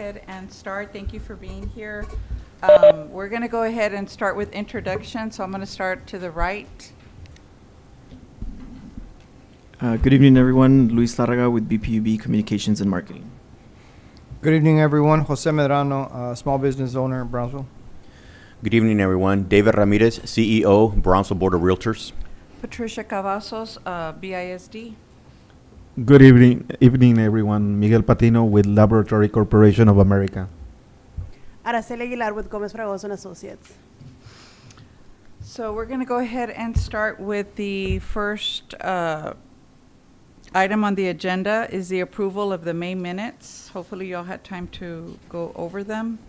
ahead and start. Thank you for being here. We're going to go ahead and start with introduction. So I'm going to start to the right. Good evening, everyone. Luis Larraga with BPUB Communications and Marketing. Good evening, everyone. Jose Medrano, small business owner in Brownsville. Good evening, everyone. David Ramirez, CEO, Brownsville Board of Realtors. Patricia Cavazos, BISD. Good evening, everyone. Miguel Patino with Laboratory Corporation of America. Araceli Aguilar with Gomez Fragoso and Associates. So we're going to go ahead and start with the first item on the agenda is the approval of the May minutes. Hopefully you all had time to go over them.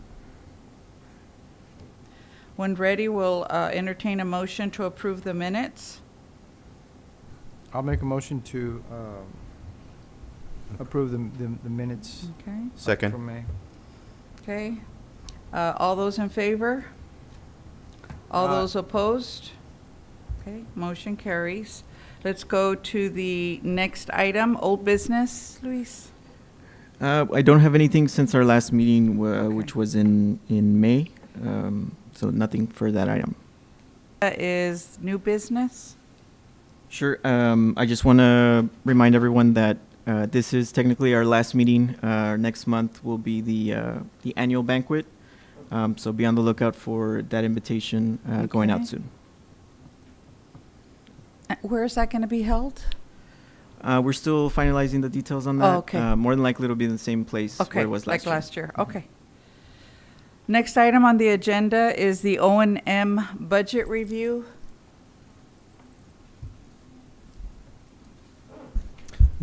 When ready, we'll entertain a motion to approve the minutes. I'll make a motion to approve the minutes Okay. Second. from May. Okay. All those in favor? All Aye. those opposed? Okay, motion carries. Let's go to the next item, old business, Luis. I don't have anything since our last meeting, which Okay. was in May, so nothing for that item. That is new business. Sure. I just want to remind everyone that this is technically our last meeting. Next month will be the annual banquet, so be on the lookout for that invitation going Okay. out soon. Where is that going to be held? We're still finalizing the details on that. Oh, okay. More than likely, it'll be in the same place Okay, where it was like last year. last year. Okay. Next item on the agenda is the O&M budget review.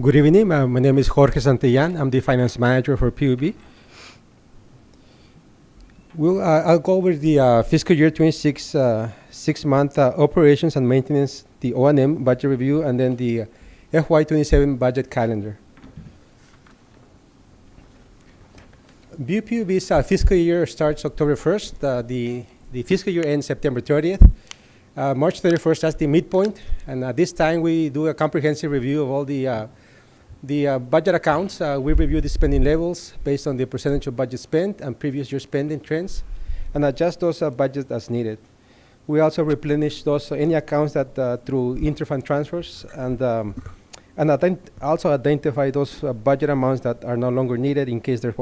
Good evening. My name is Jorge Santillan. I'm the finance manager for PUB. I'll go over the fiscal year 26 6-month operations and maintenance, the O&M budget review, and then the FY27 budget calendar. PUB's fiscal year starts October 1st. The fiscal year ends September 30th. March 31st, that's the midpoint. And this time we do a comprehensive review of all the budget accounts. We review the spending levels based on the percentage of budget spent and previous year spending trends and adjust those budgets as needed. We also replenish those any accounts that through interfund transfers and also identify those budget amounts that are no longer needed in case there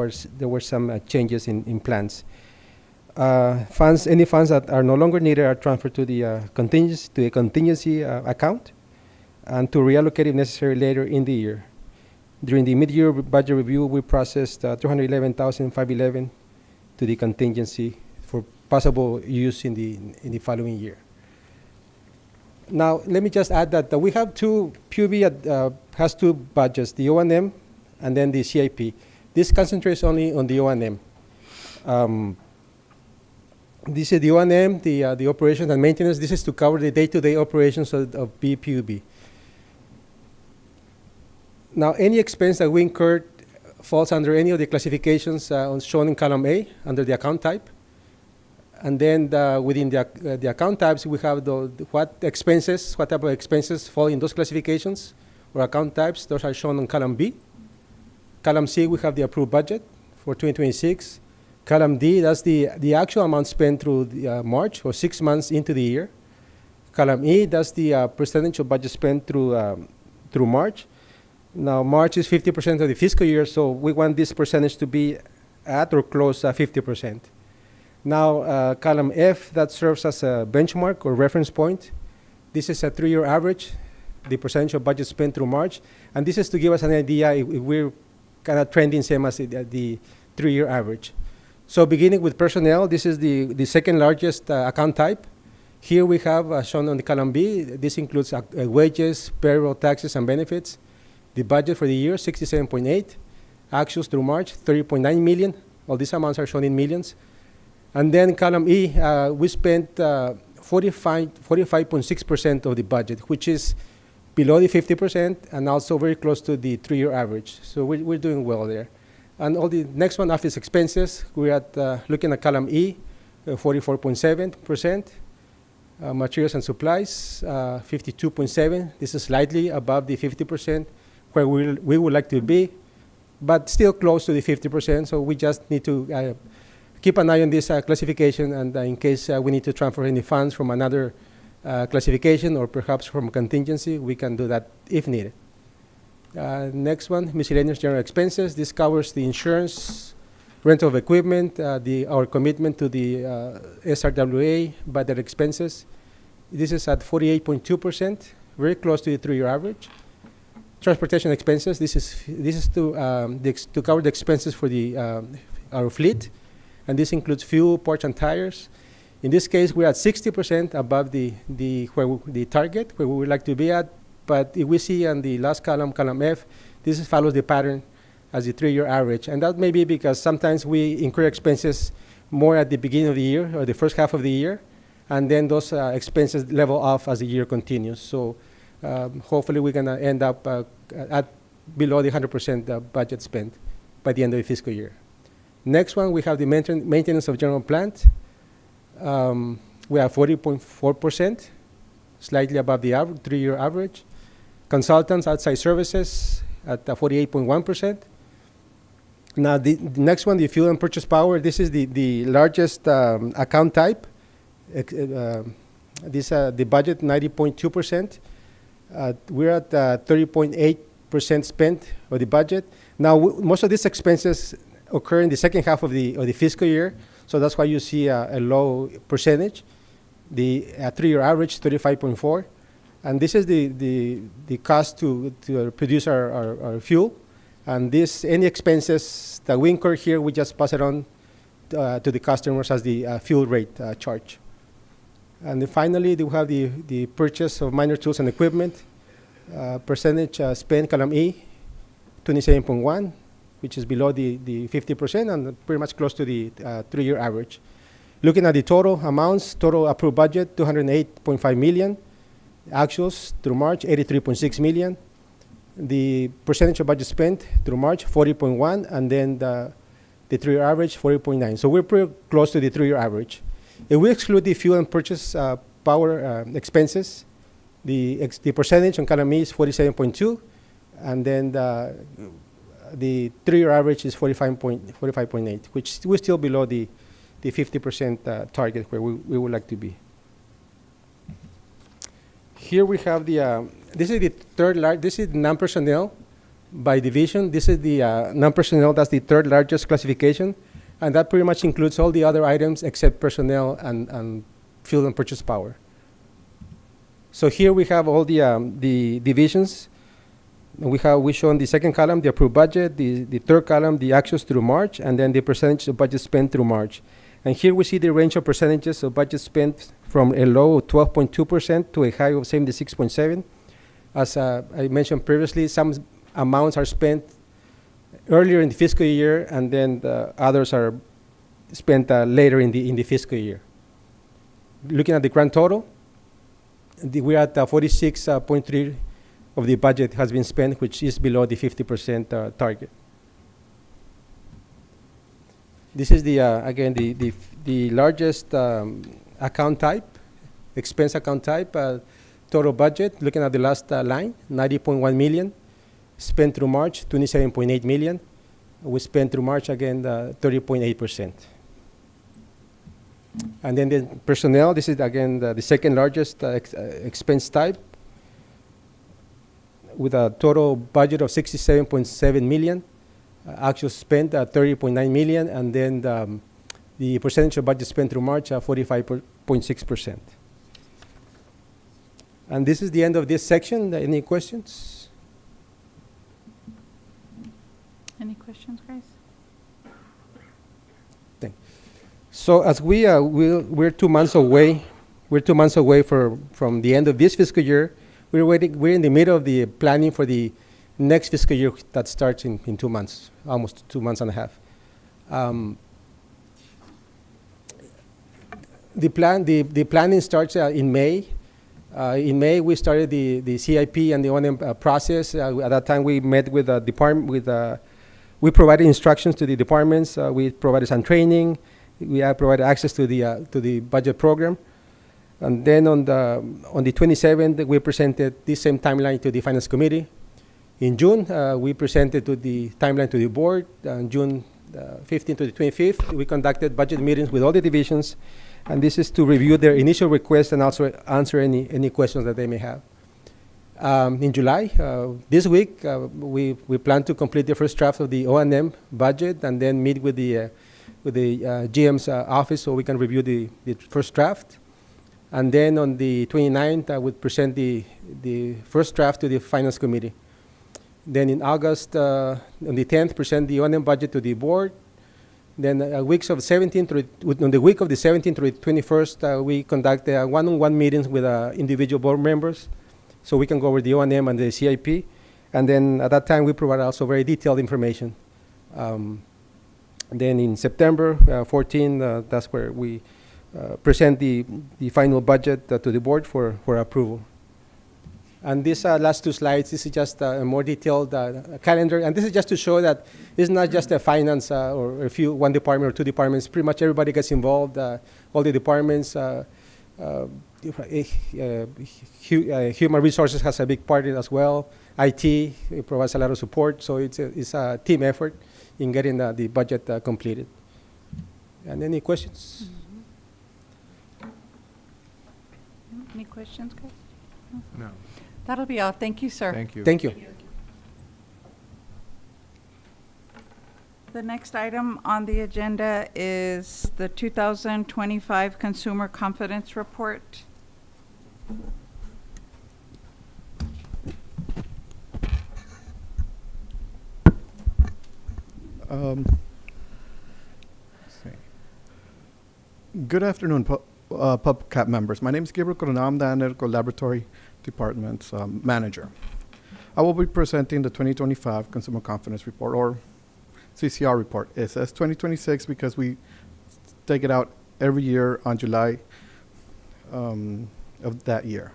were some changes in plans. Any funds that are no longer needed are transferred to the contingency account and to reallocate if necessary later in the year. During the mid-year budget review, we processed $311,511 to the contingency for possible use in the following year. Now, let me just add that we have PUB has two budgets, the O&M and then the CIP. This concentrates only on the O&M. This is the O&M, the operations and maintenance. This is to cover the day-to-day operations of PUB. Now, any expense that we incurred falls under any of the classifications shown in column A under the account type. And then within the account types, we have what type of expenses fall in those classifications or account types. Those are shown on column B. Column C, we have the approved budget for 2026. Column D, that's the actual amount spent through March or 6 months into the year. Column E, that's the percentage of budget spent through March. Now, March is 50% of the fiscal year, so we want this percentage to be at or close to 50%. Now, column F, that serves as a benchmark or reference point. This is a 3-year average, the percentage of budget spent through March. And this is to give us an idea if we're kind of trending same as the 3-year average. So beginning with personnel, this is the second largest account type. Here we have shown on the column B, this includes wages, payroll, taxes, and benefits. The budget for the year, 67.8. Actuals through March, 30.9 million. All these amounts are shown in millions. And then column E, we spent 45.6% of the budget, which is below the 50% and also very close to the 3-year average. So we're doing well there. And all the next one, office expenses, we're looking at column E, 44.7%. Materials and supplies, 52.7%. This is slightly above the 50%, where we would like to be. but still close to the 50%. So we just need to keep an eye on this classification, and in case we need to transfer any funds from another classification or perhaps from contingency, we can do that if needed. Next one, miscellaneous general expenses. This covers the insurance, rental of equipment, our commitment to the SRWA, budget expenses. This is at 48.2%, very close to the 3-year average. Transportation expenses. This is to cover the expenses for our fleet, and this includes fuel, parts, and tires. In this case, we're at 60% above the target where we would like to be at. But if we see on the last column, column F, this follows the pattern as the 3-year average, and that may be because sometimes we incur expenses more at the beginning of the year or the first half of the year, and then those expenses level off as the year continues. So hopefully we're going to end up at below the 100% budget spent by the end of the fiscal year. Next one, we have the maintenance of general plant. We have 40.4%, slightly above the 3-year average. Consultants, outside services at 48.1%. Now the next one, the fuel and purchase power. This is the largest account type. The budget 90.2%. We're at 30.8% spent of the budget. Now most of these expenses occur in the second half of the fiscal year, so that's why you see a low percentage. The 3-year average 35.4, and this is the cost to produce our fuel. And any expenses that we incur here, we just pass it on to the customers as the fuel rate charge. And then finally, we have the purchase of minor tools and equipment. Percentage spent, column E, 27.1, which is below the 50% and pretty much close to the 3-year average. Looking at the total amounts, total approved budget, $208.5 million. Actuals through March, $83.6 million. The percentage of budget spent through March, 40.1, and then the 3-year average, 40.9. So we're pretty close to the 3-year average. If we exclude the fuel and purchase power expenses, the percentage on column E is 47.2, and then the 3-year average is 45.8, which we're still below the 50% target where we would like to be. Here we have this is the third large, this is non-personnel by division. This is the non-personnel, that's the third largest classification, and that pretty much includes all the other items except personnel and fuel and purchase power. So here we have all the divisions. We show in the second column the approved budget, the third column the actuals through March, and then the percentage of budget spent through March. And here we see the range of percentages of budget spent from a low of 12.2% to a high of 76.7%. As I mentioned previously, some amounts are spent earlier in the fiscal year, and then the others are spent later in the fiscal year. Looking at the grand total, we're at 46.3 of the budget has been spent, which is below the 50% target. This is again the largest account type, expense account type. Total budget, looking at the last line, $90.1 million. Spent through March, $27.8 million. We spent through March again 30.8%. And then the personnel, this is again the second largest expense type, with a total budget of $67.7 million. Actual spent $30.9 million, and then the percentage of budget spent through March 45.6%. And this is the end of this section. Any questions? Any questions, guys? So as we're 2 months away, from the end of this fiscal year. We're in the middle of the planning for the next fiscal year that starts in 2 months, almost 2 months and a half. The planning starts in May. In May, we started the CIP and the O&M process. At that time, we met with the department. We provided instructions to the departments. We provided some training. We provided access to the budget program. And then on the 27th, we presented this same timeline to the Finance Committee. In June, we presented to the timeline to the board. On June 15th to the 25th, we conducted budget meetings with all the divisions, and this is to review their initial requests and also answer any questions that they may have. In July, this week, we plan to complete the first draft of the O&M budget and then meet with the GM's office so we can review the first draft. And then on the 29th, I would present the first draft to the Finance Committee. Then in August, on the 10th, present the O&M budget to the board. Then on the week of the 17th to the 21st, we conduct one-on-one meetings with individual board members so we can go over the O&M and the CIP. And then at that time, we provide also very detailed information. Then in September 14, that's where we present the final budget to the board for approval. And these last two slides, this is just a more detailed calendar. And this is just to show that it's not just a finance or one department or two departments. Pretty much everybody gets involved, all the departments. Human resources has a big part in it as well. IT provides a lot of support. So it's a team effort in getting the budget completed. And any questions? Any questions, guys? No. That'll be all. Thank you, sir. Thank you. Thank you. The next item on the agenda is the 2025 Consumer Confidence Report. Good afternoon, PUBCAP members. My name is Gabriel Coronel. I'm the Analytical Laboratory Department's manager. I will be presenting the 2025 Consumer Confidence Report, or CCR report. It says 2026 because we take it out every year on July of that year.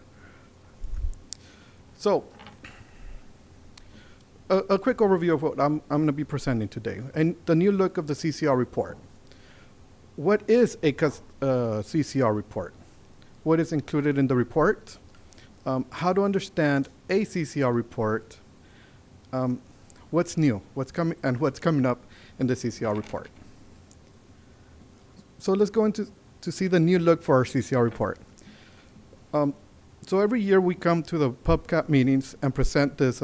So, a quick overview of what I'm going to be presenting today, and the new look of the CCR report. What is a CCR report? What is included in the report? How to understand a CCR report? What's new? What's coming up in the CCR report? So let's go into to see the new look for our CCR report. So every year we come to the PUBCAP meetings and present this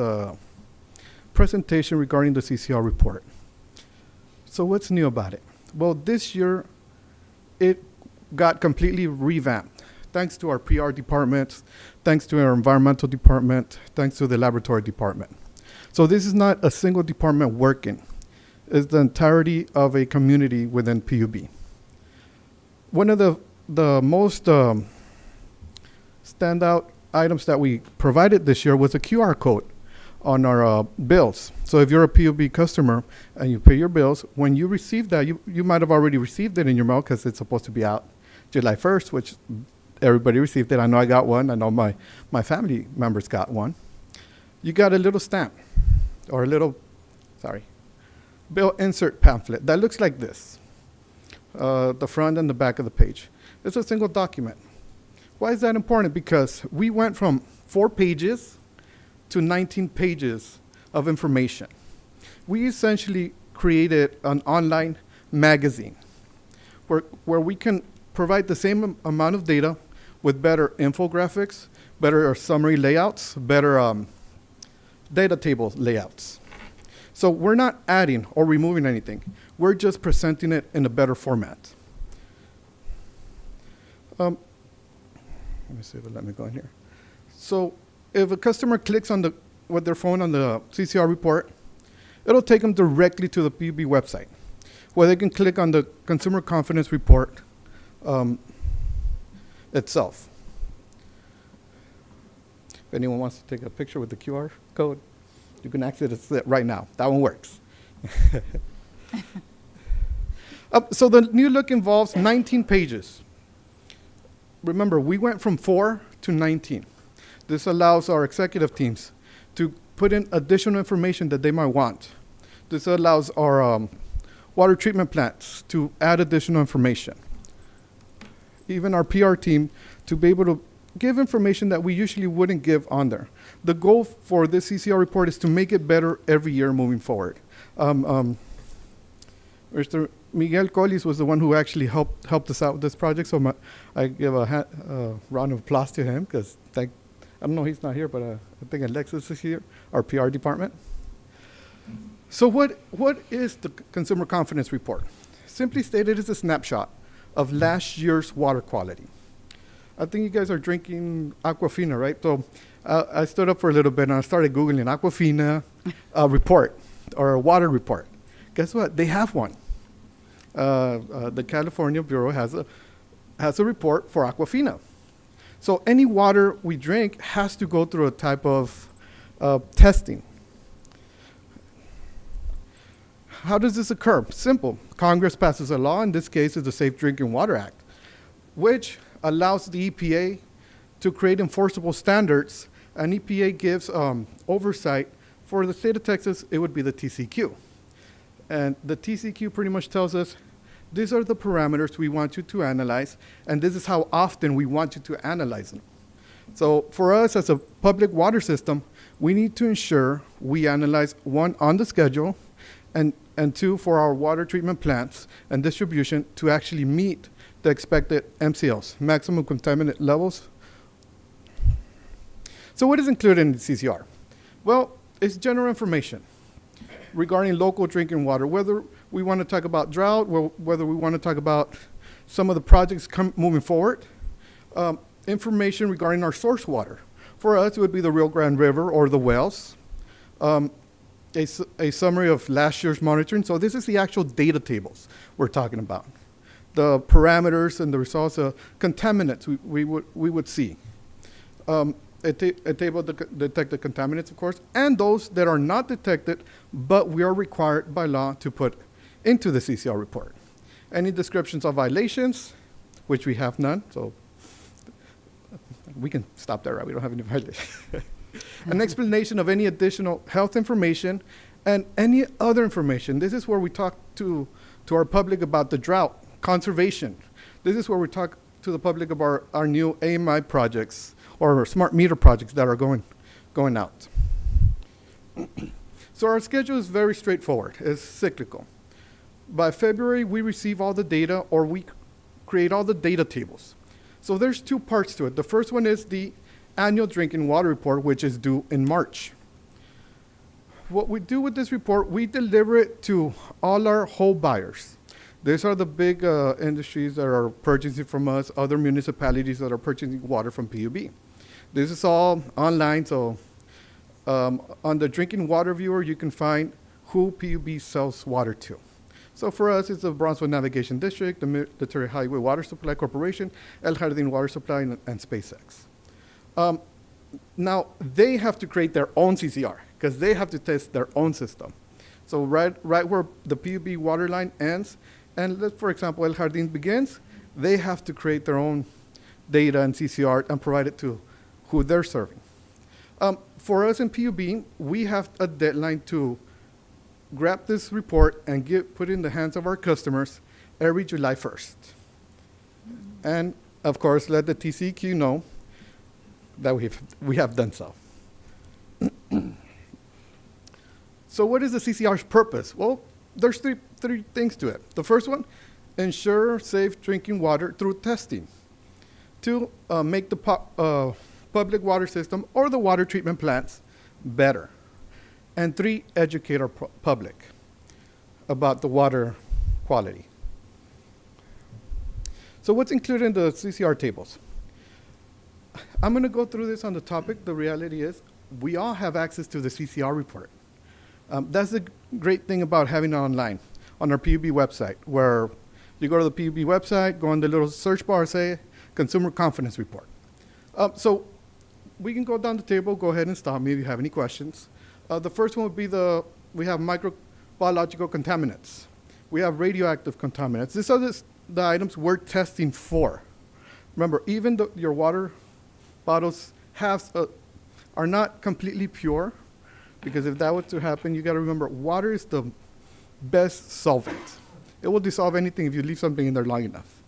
presentation regarding the CCR report. So what's new about it? Well, this year it got completely revamped, thanks to our PR department, thanks to our environmental department, thanks to the laboratory department. So this is not a single department working. It's the entirety of a community within PUB. One of the most standout items that we provided this year was a QR code on our bills. So if you're a PUB customer and you pay your bills, when you receive that, you might have already received it in your mail because it's supposed to be out July 1st, which everybody received it. I know I got one. I know my family members got one. You got a little stamp or a little, bill insert pamphlet that looks like this, the front and the back of the page. It's a single document. Why is that important? Because we went from 4 pages to 19 pages of information. We essentially created an online magazine where we can provide the same amount of data with better infographics, better summary layouts, better data table layouts. So we're not adding or removing anything. We're just presenting it in a better format. Let me see if it'll let me go in here. So if a customer clicks with their phone on the CCR report, it'll take them directly to the PUB website, where they can click on the Consumer Confidence Report itself. If anyone wants to take a picture with the QR code, you can access it right now. That one works. So the new look involves 19 pages. Remember, we went from 4 to 19. This allows our executive teams to put in additional information that they might want. This allows our water treatment plants to add additional information. Even our PR team to be able to give information that we usually wouldn't give on there. The goal for this CCR report is to make it better every year moving forward. Mr. Miguel Collis was the one who actually helped us out with this project, so I give a round of applause to him, because I don't know, he's not here, but I think Alexis is here, our PR department. So what is the Consumer Confidence Report? Simply stated, it's a snapshot of last year's water quality. I think you guys are drinking Aquafina, right? So I stood up for a little bit and I started Googling Aquafina report, or a water report. Guess what? They have one. The California Bureau has a report for Aquafina. So any water we drink has to go through a type of testing. How does this occur? Simple. Congress passes a law, in this case it's the Safe Drinking Water Act, which allows the EPA to create enforceable standards, and EPA gives oversight. For the state of Texas, it would be the TCQ. And the TCQ pretty much tells us, these are the parameters we want you to analyze, and this is how often we want you to analyze them. So for us as a public water system, we need to ensure we analyze, one, on the schedule, and two, for our water treatment plants and distribution to actually meet the expected MCLs, maximum contaminant levels. So what is included in the CCR? Well, it's general information regarding local drinking water, whether we want to talk about drought, whether we want to talk about some of the projects moving forward, information regarding our source water. For us, it would be the Rio Grande River or the wells. A summary of last year's monitoring. So this is the actual data tables we're talking about. The parameters and the results of contaminants we would see. A table to detect the contaminants, of course, and those that are not detected, but we are required by law to put into the CCR report. Any descriptions of violations, which we have none, so we can stop there, right? We don't have any violations. An explanation of any additional health information and any other information. This is where we talk to our public about the drought, conservation. This is where we talk to the public about our new AMI projects or smart meter projects that are going out. So our schedule is very straightforward. It's cyclical. By February, we receive all the data, or we create all the data tables. So there's two parts to it. The first one is the annual drinking water report, which is due in March. What we do with this report, we deliver it to all our whole buyers. These are the big industries that are purchasing from us, other municipalities that are purchasing water from PUB. This is all online, so on the drinking water viewer, you can find who PUB sells water to. So for us, it's the Brownsville Navigation District, the Military Highway Water Supply Corporation, El Jardín Water Supply, and SpaceX. Now, they have to create their own CCR, because they have to test their own system. So right where the PUB water line ends, and for example, El Jardín begins, they have to create their own data and CCR and provide it to who they're serving. For us in PUB, we have a deadline to grab this report and put it in the hands of our customers every July 1st. And of course, let the TCQ know that we have done so. So what is the CCR's purpose? Well, there's three things to it. The first one, ensure safe drinking water through testing. Two, make the public water system or the water treatment plants better. And three, educate our public about the water quality. So what's included in the CCR tables? I'm going to go through this on the topic. The reality is we all have access to the CCR report. That's the great thing about having it online on our PUB website, where you go to the PUB website, go on the little search bar, say Consumer Confidence Report. So we can go down the table, go ahead and stop me if you have any questions. The first one would be we have microbiological contaminants. We have radioactive contaminants. These are the items we're testing for. Remember, even though your water bottles are not completely pure, because if that were to happen, you got to remember, water is the best solvent. It will dissolve anything if you leave something in there long enough.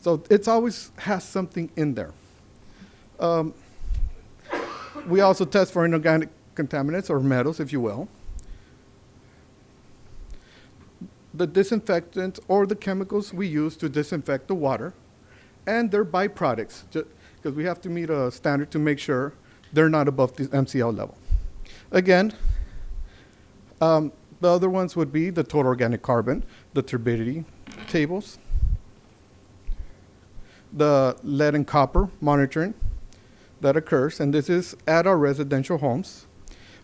So it always has something in there. Um, we also test for inorganic contaminants or metals, if you will. The disinfectants or the chemicals we use to disinfect the water, and their byproducts, because we have to meet a standard to make sure they're not above the MCL level. Again, the other ones would be the total organic carbon, the turbidity tables, the lead and copper monitoring that occurs, and this is at our residential homes.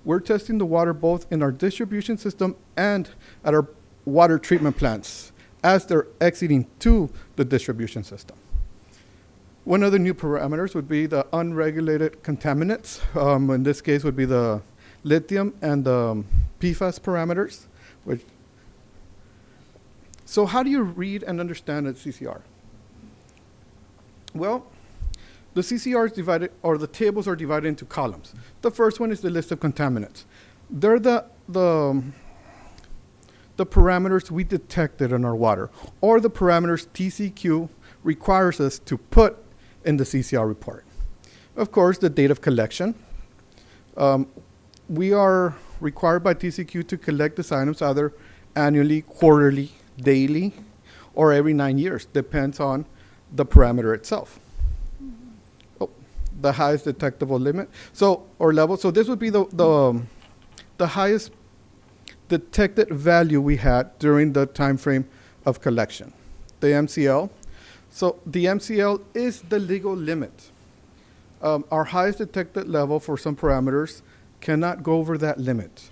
We're testing the water both in our distribution system and at our water treatment plants as they're exiting to the distribution system. One of the new parameters would be the unregulated contaminants. In this case would be the lithium and the PFAS parameters. So how do you read and understand a CCR? Well, the CCR is divided, or the tables are divided into columns. The first one is the list of contaminants. They're the parameters we detected in our water, or the parameters TCQ requires us to put in the CCR report. Of course, the date of collection. We are required by TCQ to collect these items either annually, quarterly, daily, or every 9 years, depends on the parameter itself. The highest detectable limit, or level. So this would be the highest detected value we had during the time frame of collection, the MCL. So the MCL is the legal limit. Our highest detected level for some parameters cannot go over that limit.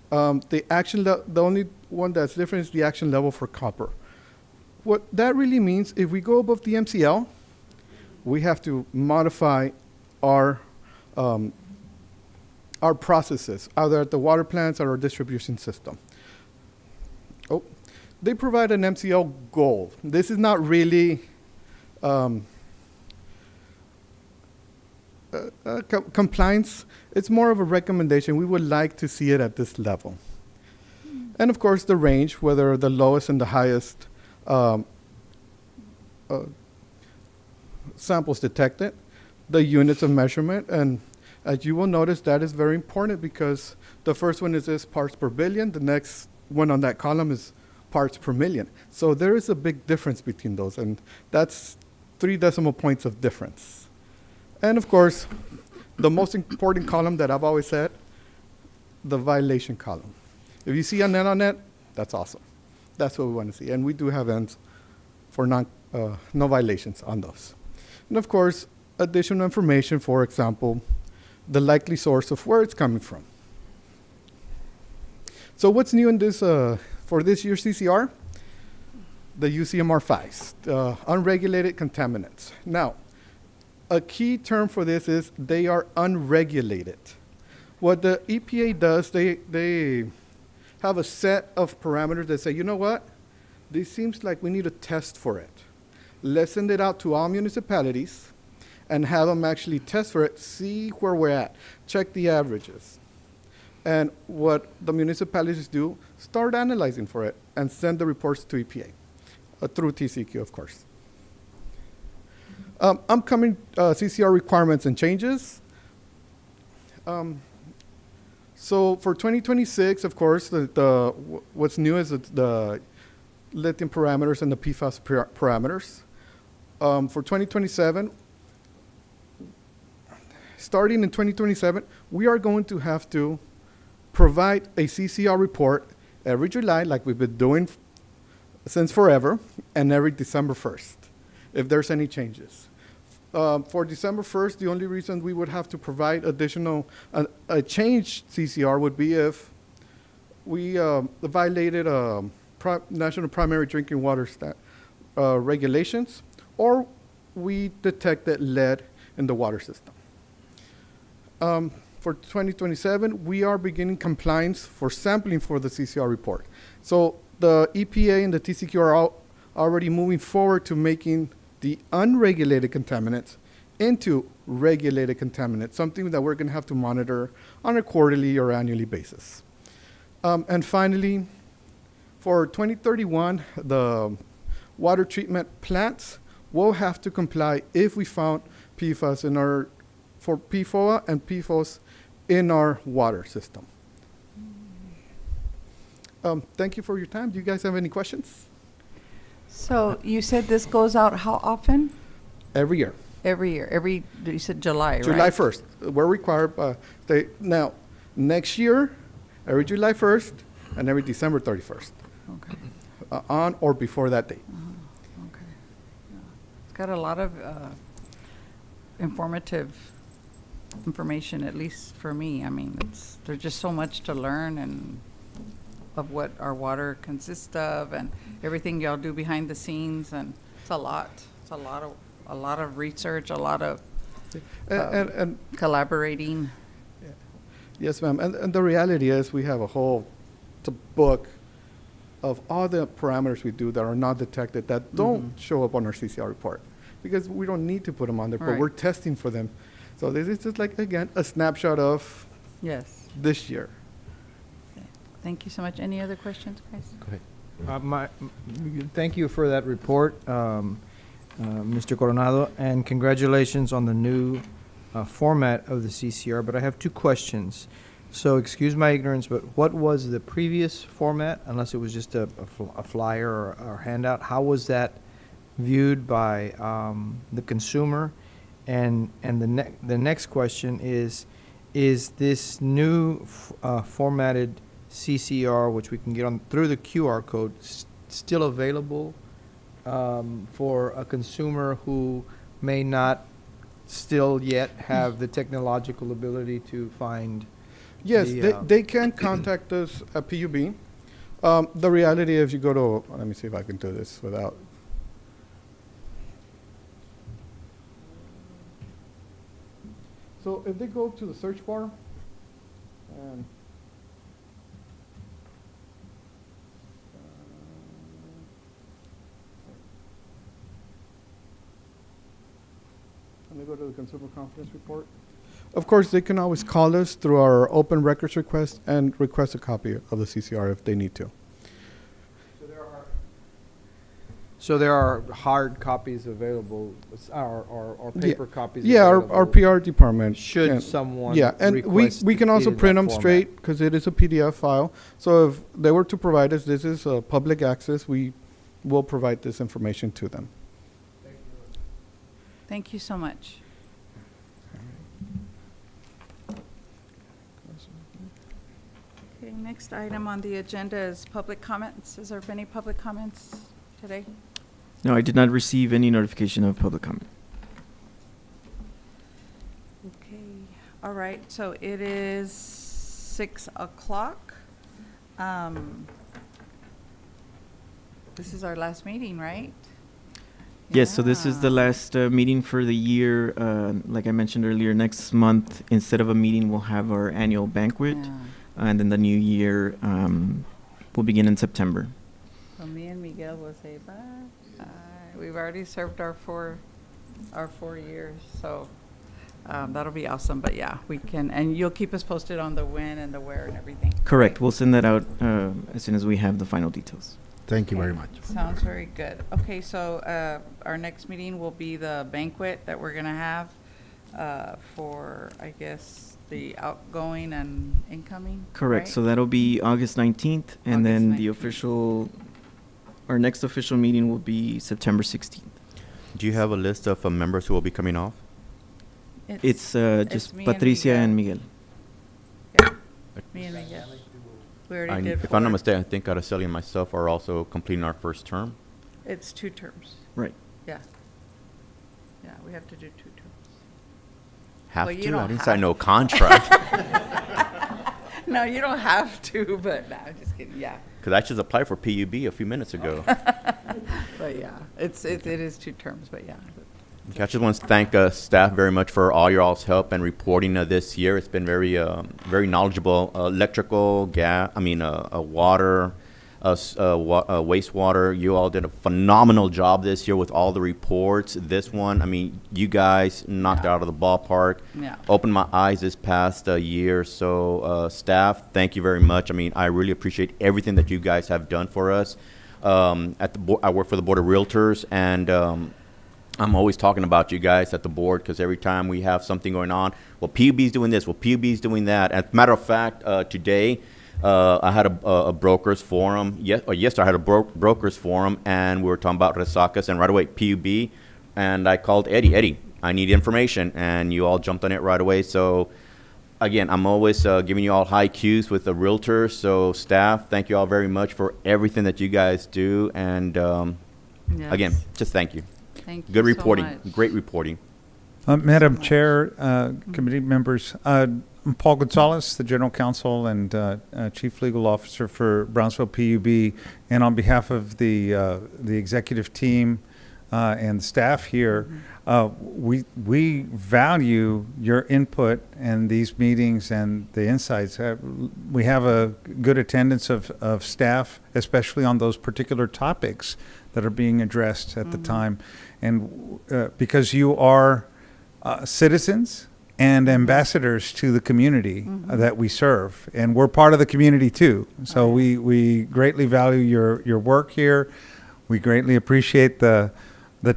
The only one that's different is the action level for copper. What that really means, if we go above the MCL, we have to modify our processes, either at the water plants or our distribution system. They provide an MCL goal. This is not really compliance. It's more of a recommendation. We would like to see it at this level. And of course, the range, whether the lowest and the highest samples detected, the units of measurement, and as you will notice, that is very important because the first one is this parts per billion, the next one on that column is parts per million. So there is a big difference between those, and that's 3 decimal points of difference. And of course, the most important column that I've always said, the violation column. If you see a net on net, that's awesome. That's what we want to see, and we do have ends for no violations on those. And of course, additional information, for example, the likely source of where it's coming from. So what's new in this for this year's CCR? The UCMR5s, unregulated contaminants. Now, a key term for this is they are unregulated. What the EPA does, they have a set of parameters that say, you know what? This seems like we need a test for it. Let's send it out to all municipalities and have them actually test for it, see where we're at, check the averages. And what the municipalities do, start analyzing for it and send the reports to EPA, through TCQ, of course. Upcoming CCR requirements and changes. So for 2026, of course, what's new is the lithium parameters and the PFAS parameters. For 2027, starting in 2027, we are going to have to provide a CCR report every July, like we've been doing since forever, and every December 1st, if there's any changes. For December 1st, the only reason we would have to provide additional, a changed CCR would be if we violated national primary drinking water regulations, or we detected lead in the water system. For 2027, we are beginning compliance for sampling for the CCR report. So the EPA and the TCQ are already moving forward to making the unregulated contaminants into regulated contaminants, something that we're going to have to monitor on a quarterly or annually basis. And finally, for 2031, the water treatment plants will have to comply if we found PFAS in our, for PFOA and PFOS in our water system. Thank you for your time. Do you guys have any questions? So you said this goes out how often? Every year. Every year, you said July, right? July 1st. We're required by now, next year, every July 1st and every December 31st, Okay, on or before that date. okay. Yeah. It's got a lot of informative information, at least for me. I mean, there's just so much to learn and of what our water consists of and everything y'all do behind the scenes, and it's a lot. It's a lot of research, a lot of And collaborating. yes, ma'am. And the reality is we have a whole book of all the parameters we do that are not detected, that don't show up on our CCR report, because we don't need to put them on there, but Right. we're testing for them. So this is just like, again, a snapshot of Yes. this year. Thank you so much. Any other questions, guys? Go ahead. Thank you for that report, Mr. Coronado, and congratulations on the new format of the CCR. But I have two questions. So excuse my ignorance, but what was the previous format, unless it was just a flyer or handout? How was that viewed by the consumer? And the next question is this new formatted CCR, which we can get on through the QR code, still available for a consumer who may not still yet have the technological ability to find? Yes, The, they can contact us at PUB. The reality is you go to, let me see if I can do this without. So if they go to the search bar, and they go to the consumer confidence report. Of course, they can always call us through our open records request and request a copy of the CCR if they need to. So there are hard copies available, or paper copies Yeah, available. our PR department. Should can- someone Yeah, and request we can it also in print that them format? straight because it is a PDF file. So if they were to provide us, this is public access, we will provide this information to them. Thank you so much. Okay, next item on the agenda is public comments. Is there any public comments today? No, I did not receive any notification of public comment. Okay, all right, so it is 6 o'clock. This is our last meeting, right? Yes, so this is the Yeah. last meeting for the year. Like I mentioned earlier, next month, instead of a meeting, we'll have our annual banquet. Yeah. And then the new year will begin in September. So me and Miguel will say bye. We've already served our four years, so that'll be awesome. But yeah, we can, and you'll keep us posted on the when and the where and everything. Correct. We'll send that out as soon as we have the final details. Thank you very Okay. much. Sounds very good. Okay, so our next meeting will be the banquet that we're gonna have for, I guess, the outgoing and incoming. Correct. right? So that'll be August 19th, and August then 19th. our next official meeting will be September 16th. Do you have a list of members who will be coming off? It's just me and Patricia and Miguel. Yeah, me and Miguel. We already did If I'm not four. mistaken, I think Araceli and myself are also completing our first term. It's 2 terms. Right. Yeah. Yeah, we have to do 2 terms. Have Well, you to? I don't didn't have sign no to. contract. No, you don't have to, but no, I'm just kidding. Yeah. Because I just applied for PUB a few minutes ago. But yeah, it is 2 terms, but yeah. Okay, I just want to thank staff very much for all your all's help and reporting this year. It's been very, very knowledgeable. Electrical, water, wastewater. You all did a phenomenal job this year with all the reports. This one, I mean, you guys knocked it out of the ballpark. Yeah. Opened my eyes this past year. So, staff, thank you very much. I mean, I really appreciate everything that you guys have done for us. I work for the Board of Realtors, and I'm always talking about you guys at the board because every time we have something going on, well, PUB's doing this, well, PUB's doing that. As a matter of fact, today I had a brokers forum. Yes, I had a brokers forum, and we were talking about resacas, and right away PUB, and I called Eddie. Eddie, I need information, and you all jumped on it right away. So again, I'm always giving you all high cues with the realtors. So staff, thank you all very much for everything that you guys do, and again, Yes. just thank you. Thank you Good so reporting. much. Great reporting. Madam Chair, committee members, I'm Paul Gonzalez, the General Counsel and Chief Legal Officer for Brownsville PUB, and on behalf of the executive team and staff here, we value your input in these meetings and the insights. We have a good attendance of staff, especially on those particular topics that are being addressed at the time, and because you are citizens and ambassadors to the community that we serve, and we're part of the community too. So we greatly value your work here. We greatly appreciate the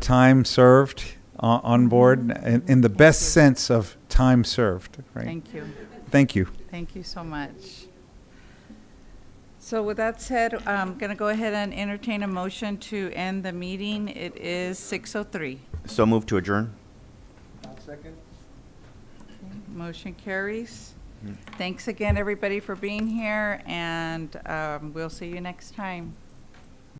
time served on board in the best sense of time served. Right? Thank you. Thank you. Thank you so much. So with that said, I'm going to go ahead and entertain a motion to end the meeting. It is 6:03. So move to adjourn. Motion carries. Thanks again, everybody, for being here, and we'll see you next time.